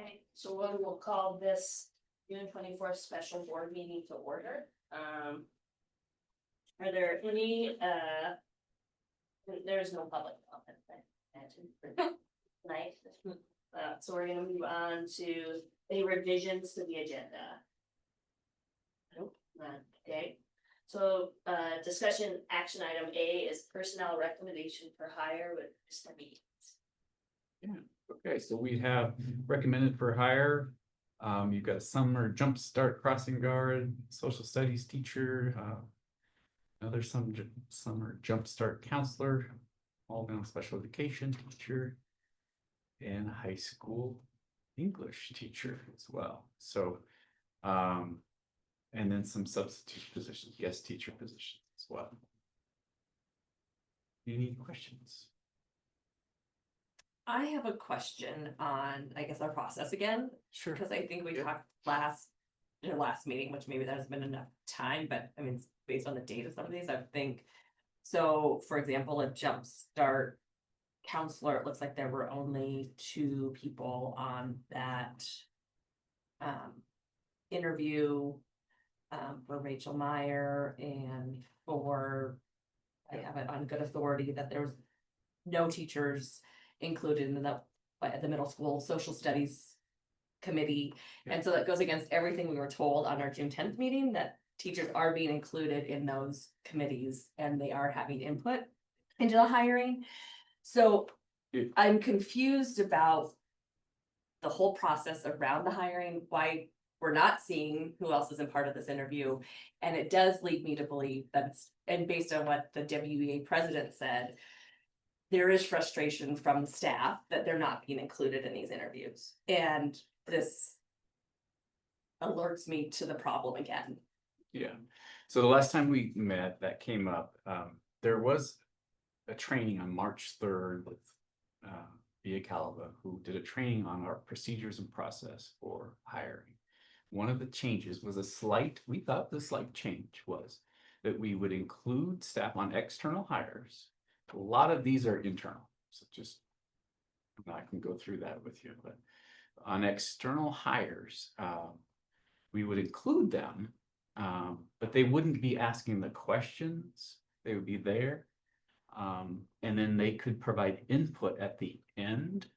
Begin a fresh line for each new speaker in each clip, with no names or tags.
Okay, so we'll call this June 24th special board meeting to order. Are there any, there's no public comment, I imagine, tonight. So we're gonna move on to any revisions to the agenda. Nope, none. Okay. So, discussion action item A is personnel recommendation for hire with Mr. Meeks.
Yeah, okay, so we have recommended for hire. You've got a summer jumpstart crossing guard, social studies teacher, another summer jumpstart counselor, all down special education teacher, and a high school English teacher as well. So, and then some substitute positions, guest teacher positions as well. Any questions?
I have a question on, I guess, our process again,
Sure.
because I think we
Yeah.
talked in our last meeting, which maybe that has been enough time, but I mean, it's based on the date of some of these, I think. So, for example, a jumpstart counselor, it looks like there were only 2 people on that interview for Rachel Meyer and for, I have it on good authority that there was no teachers included in the middle school social studies committee.
Yeah.
And so that goes against everything we were told on our June 10th meeting, that teachers are being included in those committees and they are having input into the hiring. So I'm confused about the whole process around the hiring, why we're not seeing who else is in part of this interview. And it does lead me to believe that and based on what the WEA president said, there is frustration from the staff that they're not being included in these interviews. And this alerts me to the problem again.
Yeah, so the last time we met, that came up, there was a training on March 3rd with Via Calva, who did a training on our procedures and process for hiring. One of the changes was we thought the slight change was that we would include staff on external hires. A lot of these are internal, so just, I can go through that with you, but on external hires, we would include them, but they wouldn't be asking the questions. They would be there. And then they could provide input at the end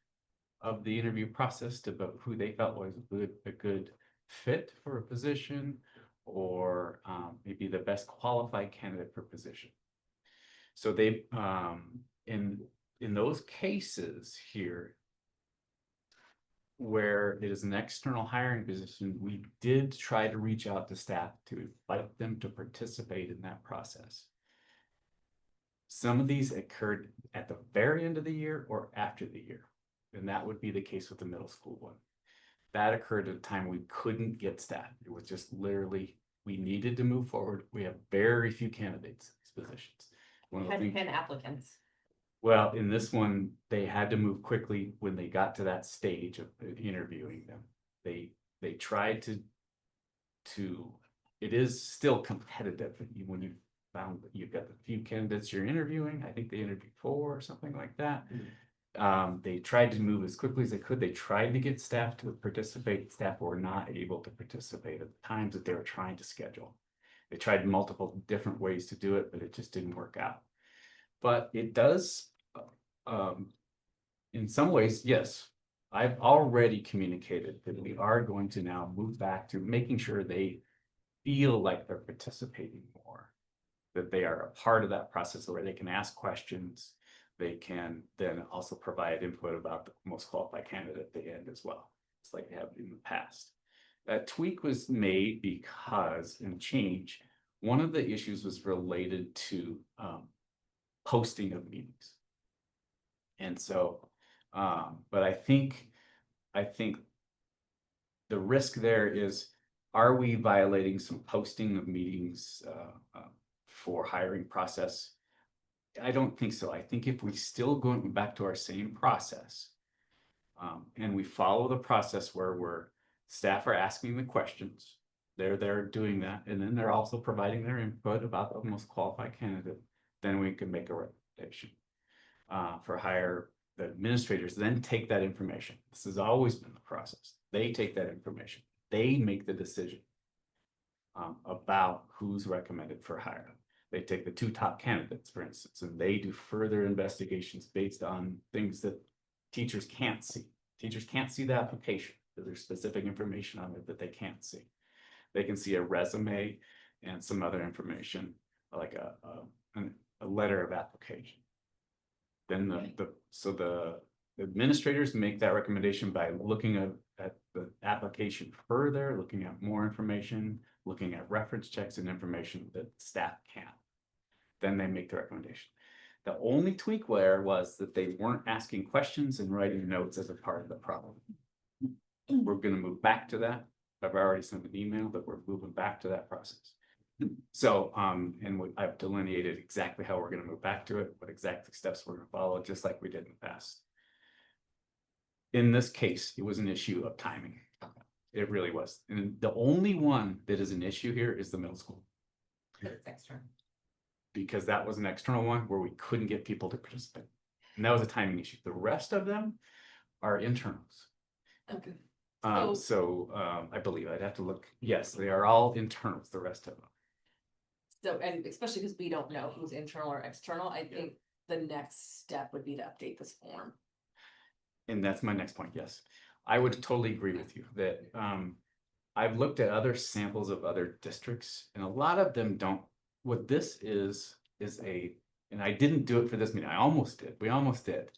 of the interview process about who they felt was a good fit for a position, or maybe the best qualified candidate for position. So they, in those cases here, where it is an external hiring position, we did try to reach out to staff to invite them to participate in that process. Some of these occurred at the very end of the year or after the year, and that would be the case with the middle school one. That occurred at a time we couldn't get staff. It was just literally, we needed to move forward. We have very few candidates in these positions.
Had 10 applicants.
Well, in this one, they had to move quickly when they got to that stage of interviewing them. They tried to it is still competitive when you found that you've got the few candidates you're interviewing. I think they interviewed 4 or something like that. They tried to move as quickly as they could. They tried to get staff to participate. Staff were not able to participate at the times that they were trying to schedule. They tried multiple different ways to do it, but it just didn't work out. But it does, in some ways, yes, I've already communicated that we are going to now move back to making sure they feel like they're participating more, that they are a part of that process where they can ask questions. They can then also provide input about the most qualified candidate at the end as well. It's like they have in the past. That tweak was made because one of the issues was related to posting of meetings. And so, but I think the risk there is, are we violating some posting of meetings for hiring process? I don't think so. I think if we still going back to our same process, and we follow the process where staff are asking the questions, they're doing that, and then they're also providing their input about the most qualified candidate, then we can make a recommendation for hire the administrators then take that information. This has always been the process. They take that information. They make the decision about who's recommended for hire. They take the 2 top candidates, for instance, and they do further investigations based on things that teachers can't see. Teachers can't see the application. There's specific information on it that they can't see. They can see a resume and some other information, like a letter of application. Then the administrators make that recommendation by looking at the application further, looking at more information, looking at reference checks and information that staff can't. Then they make the recommendation. The only tweak there was that they weren't asking questions and writing notes as a part of the problem. We're gonna move back to that. I've already sent an email that we're moving back to that process. So, I've delineated exactly how we're gonna move back to it, what exact steps we're gonna follow, just like we did in the past. In this case, it was an issue of timing. It really was. And the only one that is an issue here is the middle school.
It's extra.
Because that was an external one where we couldn't get people to participate. And that was a timing issue. The rest of them are internals.
Okay.
I believe I'd have to look. Yes, they are all internals, the rest of them.
So, and especially because we don't know who's internal or external, I think the next step would be to update this form.
And that's my next point, yes. I would totally agree with you that I've looked at other samples of other districts and a lot of them don't. What this is and I didn't do it for this meeting. I almost did. We almost did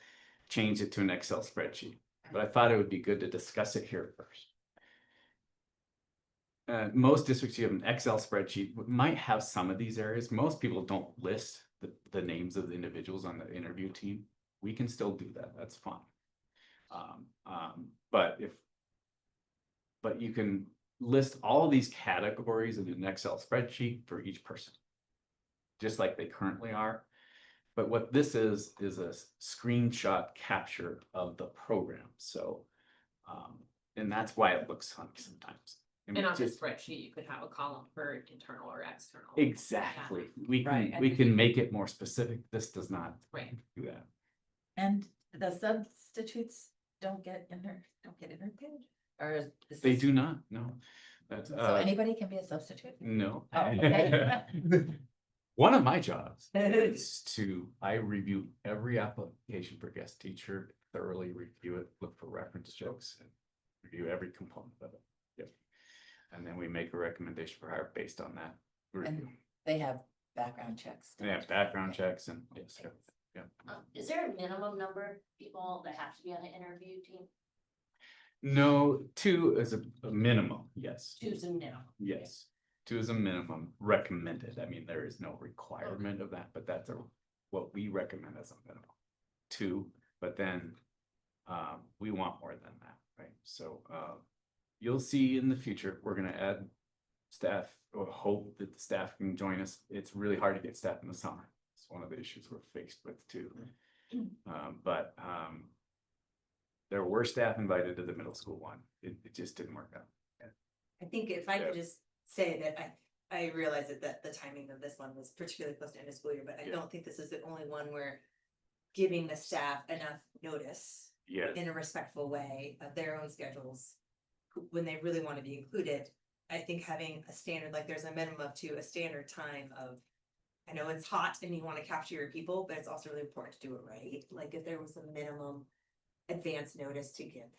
change it to an Excel spreadsheet, but I thought it would be good to discuss it here first. Most districts, you have an Excel spreadsheet, might have some of these areas. Most people don't list the names of the individuals on the interview team. We can still do that. That's fine. But you can list all these categories in an Excel spreadsheet for each person, just like they currently are. But what this is a screenshot capture of the program. So, and that's why it looks funny sometimes.
And on the spreadsheet, you could have a column for internal or external.
Exactly.
Yeah.
We can make it more specific. This does not
Right.
do that.
And the substitutes don't get interviewed? Or is
They
this-
do not, no. That's,
So anybody can be a substitute?
no.
Oh, okay.
One of my jobs is I review every application for guest teacher, thoroughly review it, look for reference checks, and review every component of it. Yep. And then we make a recommendation for hire based on that review.
They have background checks.
They have background checks and yes, yeah.
Is there a minimum number of people that have to be on an interview team?
No, 2 is a minimum, yes.
2's a minimum.
Yes, 2 is a minimum recommended. I mean, there is no requirement of that, but that's what we recommend as a minimum. 2, but then we want more than that, right? So you'll see in the future, we're gonna add staff or hope that the staff can join us. It's really hard to get staff in the summer. It's one of the issues we're faced with too. There were staff invited to the middle school one. It just didn't work out.
I think if I
Yeah.
could just say that I realize that the timing of this one was particularly close to end of school year, but I
Yeah.
don't think this is the only one where giving the staff enough notice
Yeah,
in a respectful way of their own schedules when they really want to be included. I think having a standard, like there's a minimum to a standard time of, I know it's hot and you want to capture your people, but it's also really important to do it right. Like if there was a minimum advance notice to give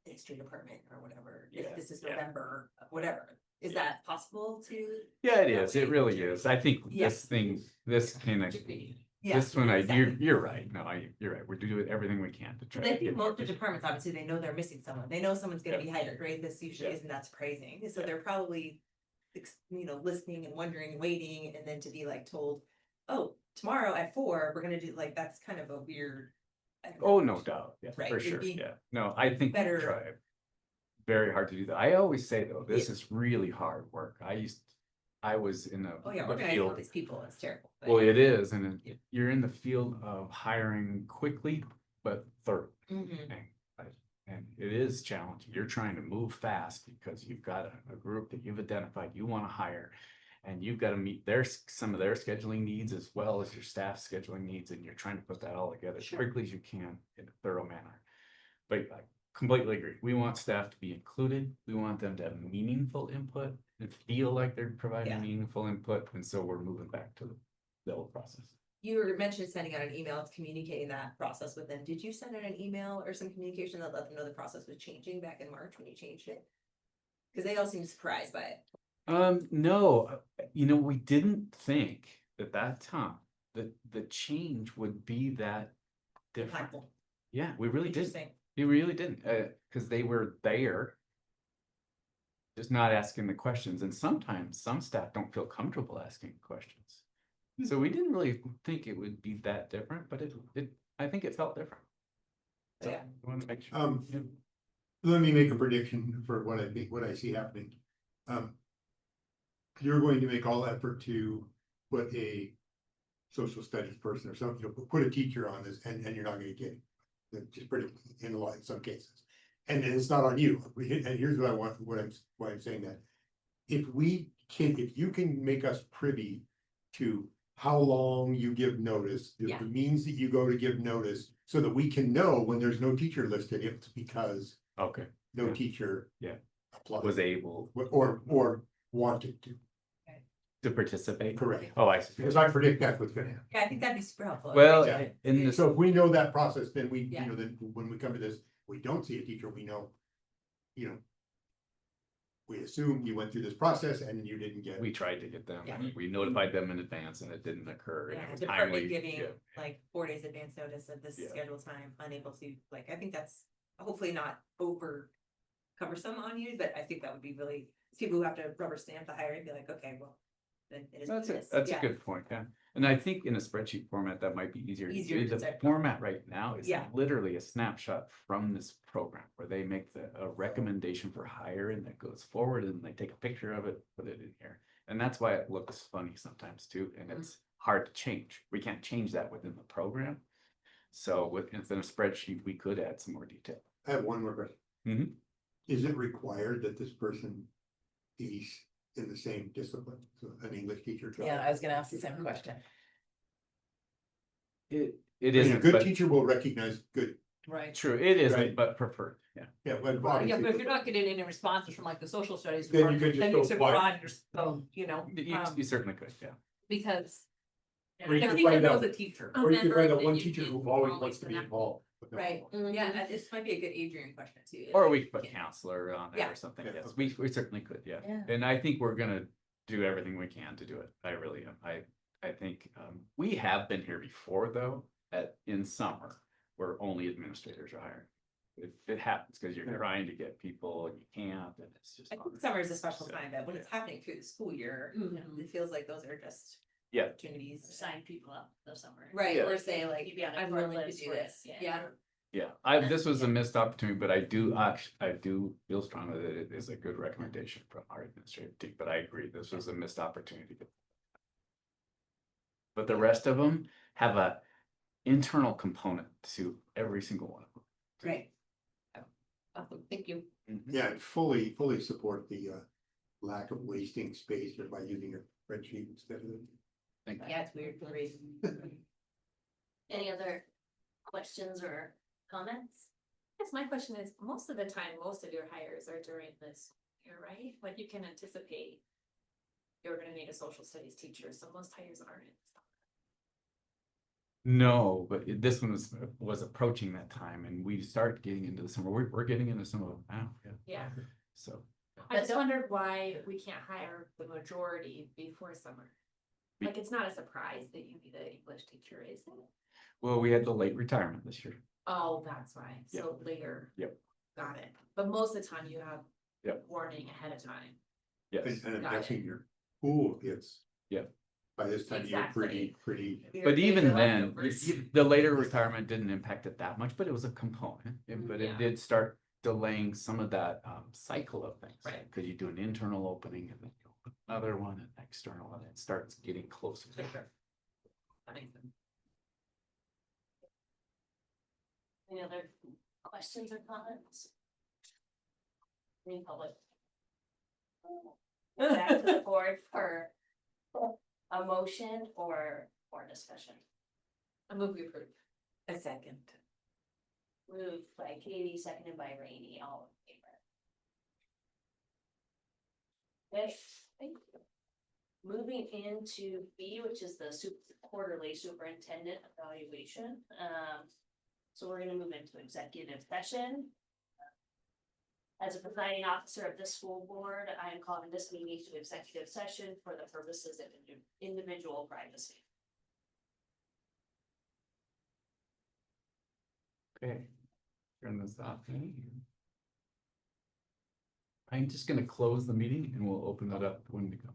the history department or whatever,
Yeah,
if this is
yeah.
November, whatever, is
Yeah.
that possible to?
yeah, it is. It really is. I think
Yeah.
this kind of,
Yeah,
this one,
exactly.
you're right. No, you're right. We're doing everything we can to try.
But I
to
think
get
most
more
of the departments, obviously, they know they're missing someone. They know someone's gonna
Yeah.
be hired, right? This usually
Yeah.
isn't that surprising. So
Yeah.
they're probably, listening and wondering and waiting, and then to be like told, oh, tomorrow at 4, we're gonna do, like, that's kind of a weird. I don't know.
Oh, no doubt. Yeah,
Right,
for
it'd
sure.
be
Yeah. No, I think we
better-
try very hard to do that. I always say though, this is really hard work. I was in
Oh, yeah,
the
organizing all
field.
these people, it's terrible. but-
Well, it is, and you're in the field of hiring quickly, but thoroughly.
Mhm.
And it is challenging. You're trying to move fast because you've got a group that you've identified you want to hire. And you've got to meet some of their scheduling needs as well as your staff scheduling needs, and you're trying to put that all together as quickly as you can in a thorough manner. But I completely agree. We want staff to be included. We want them to have meaningful input and feel like they're providing
Yeah.
meaningful input. And so we're moving back to the old process.
You were mentioned sending out an email, communicating that process with them. Did you send out an email or some communication that let them know the process was changing back in March when you changed it? Cause they all seemed surprised by it.
No, we didn't think at that time that the change would be that different.
Impactful.
Yeah, we really didn't.
Interesting.
We really didn't, because they were there. Just not asking the questions, and sometimes some staff don't feel comfortable asking questions. So we didn't really think it would be that different, but I think it felt different. So,
Yeah.
I wanted to make sure. Yeah.
Let me make a prediction for what I see happening. You're going to make all effort to put a social studies person or something, put a teacher on this, and you're not gonna get it. Just pretty in a lot, in some cases. And it's not on you. And here's what I want, why I'm saying that. If you can make us privy to how long you give notice,
Yeah.
the means that you go to give notice, so that we can know when there's no teacher listed, if it's because
Okay,
no
Yeah.
teacher.
Yeah.
Applied.
was able
Or wanted
to participate.
correct,
Oh, I see.
because I predict that's what's gonna happen.
Yeah, I think that'd be super helpful.
Well,
Yeah.
in this,
So if we know that process, then
Yeah.
then when we come to this, we don't see a teacher, we know, we assume you went through this process and you didn't get.
we tried to get them,
Yeah.
we notified them in advance and it didn't occur. and
Yeah,
it was
department
timely.
giving
Yeah.
like 4 days advance notice of this
Yeah.
scheduled time, unable to, like, I think that's hopefully not over cumbersome on you, but I think that would be really, people who have to rubber stamp the hiring, be like, okay, well, then it is. what
That's
it
it,
is.
that's a
Yeah.
good point, yeah. And I think in a spreadsheet format, that might be easier to
Easier
do.
to
The
type.
format right now is
Yeah.
literally a snapshot from this program where they make a recommendation for hire and that goes forward and they take a picture of it, put it in here. And that's why it looks funny sometimes too, and it's hard to change. We can't change that within the program. So within a spreadsheet, we could add some more detail.
I have one more question.
Mhm.
Is it required that this person be in the same discipline, so an English teacher?
Yeah, I was gonna ask the same question.
It
I mean,
isn't,
a good
but
teacher will recognize good,
Right.
true, it isn't,
Right.
but preferred, yeah.
yeah, but
Yeah,
obviously.
but if you're not getting any responses from like the social studies.
Then you
department,
could just
then
go
you should
quiet.
broaden your scope,
You certainly could, yeah.
because.
Or you
The
could
teacher
find
knows
out-
the teacher.
Or you could find out
Remember
one
that you
teacher
can
who always
always
wants to be
connect.
involved. with them.
Right, yeah, this might be a good Adrian question too.
Or we could put
Yeah.
counselor on there
Yeah.
or something,
Yeah.
yes, we certainly could, yeah.
Yeah.
And I think we're gonna do everything we can to do it, I really am, I think, we have been here before though, in summer, where only administrators are hired. It happens, cause you're trying to get people and you can't, and it's just.
I think
not-
summer is a special
So,
time, but when it's happening through the school year,
Mhm.
it feels like those are just
Yeah.
opportunities.
Sign people up this summer.
Right,
Yeah.
or say like,
You'd be on a
I'm
short
willing to
list
do
where-
this, yeah.
Yeah, this was a missed opportunity, but I do feel strongly that it is a good recommendation from our administrative team, but I agree, this was a missed opportunity. But the rest of them have a internal component to every single one of them.
Right.
Awesome, thank you.
Yeah, and fully support the lack of wasting space by using a spreadsheet instead of.
Thank you.
Yeah, it's weird for reason.
Any other questions or comments?
Yes, my question is, most of the time, most of your hires are during this year, right? Like you can anticipate. You're gonna need a social studies teacher, so most hires aren't.
No, but this one was approaching that time and we start getting into the summer, we're getting into some of them now, yeah,
Yeah,
so.
I just wondered why we can't hire the majority before summer.
Be-
Like, it's not a surprise that you need an English teacher, is it?
Well, we had the late retirement this year.
Oh, that's why, so later.
Yep.
Got it, but most of the time you have.
Yep.
Warning ahead of time.
Yes,
And I'm
Got it.
guessing your pool gets.
Yeah.
By this time, you're pretty,
but even then,
Leftovers.
the later retirement didn't impact it that much, but it was a component, but it
Yeah.
did start delaying some of that cycle of things.
Right.
Cause you do an internal opening and then you open another one and external, and it starts getting closer.
For sure. That makes sense.
Any other questions or comments? Any public? Back to the board for A motion or discussion?
I move we approve.
A second.
Moved by Katie, seconded by Rainey, all in favor. Okay, thank you. Moving into B, which is the quarterly superintendent evaluation. So we're gonna move into executive session. As a presiding officer of this school board, I am calling this meeting to executive session for the purposes of individual privacy.
Okay. Turn this off. I'm just gonna close the meeting and we'll open it up when we go.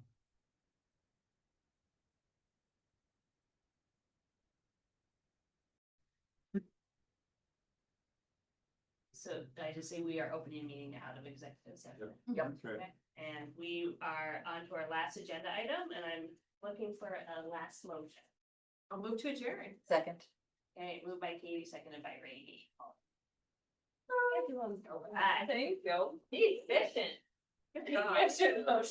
So did I just say we are opening meeting out of executive session?
Yep.
Okay.
And we are on to our last agenda item, and I'm looking for a last motion.
I'll move to adjourn.
Second.
Okay, moved by Katie, seconded by Rainey.
Thank you.
Efficient.
Good job.
Efficient motion.